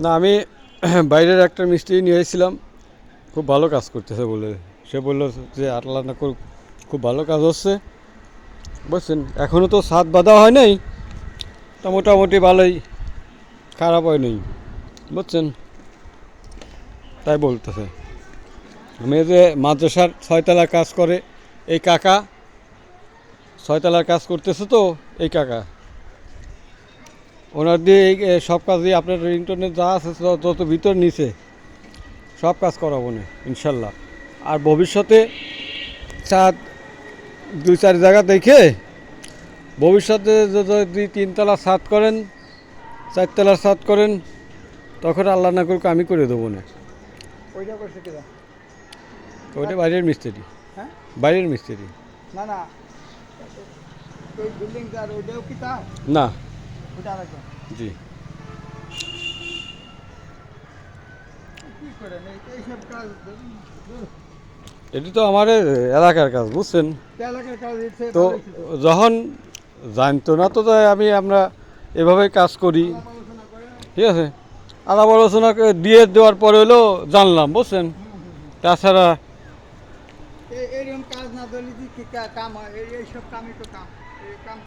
না আমি বাইরের একটা মিস্ত্রি নিয়ে এসেছিলাম, খুব ভালো কাজ করতেছে বলে। সে বললো যে আল্লাহ না করুক, খুব ভালো কাজ হচ্ছে, বুঝছেন। এখনও তো ছাদ বাঁধা হয় নাই, তা মোটামুটি ভালোই, খারাপ হয় নাই, বুঝছেন। তাই বলতেছে। আমি এই যে মাদ্রাসার ছয়তলা কাজ করে এই কাকা, ছয়তলার কাজ করতেছে তো এই কাকা, ওনার দিয়ে এই সব কাজ দিয়ে আপনার ইন্টারনেট যা আছে যত ভিতর নিচে সব কাজ করাবো না ইনশাল্লাহ। আর ভবিষ্যতে ছাদ দুই চার জায়গা দেখে ভবিষ্যতে যদি তিনতলা ছাদ করেন, চারতলা ছাদ করেন, তখন আল্লাহ না করুক আমি করে দেবো না। ওইটা করছে কিনা? ওইটা বাইরের মিস্ত্রি, হ্যাঁ, বাইরের মিস্ত্রি। না না, এই বিল্ডিংটা আর ওইটাও কি তার? না। ওইটা আরেকজন। জি। কি করেন এইসব কাজ? এটি তো আমার এলাকার কাজ, বুঝছেন। এলাকার কাজ দিচ্ছে তো যখন জানতো না তো তাই আমরা এভাবে কাজ করি, আলোচনা করে। ঠিক আছে। আলাপ আলোচনা দিয়ে দেওয়ার পরে হলো জানলাম, বুঝছেন। তাছাড়া এইরকম কাজ না ধরলে কি কাম হয়? এইসব কামই তো কাম, এই কাম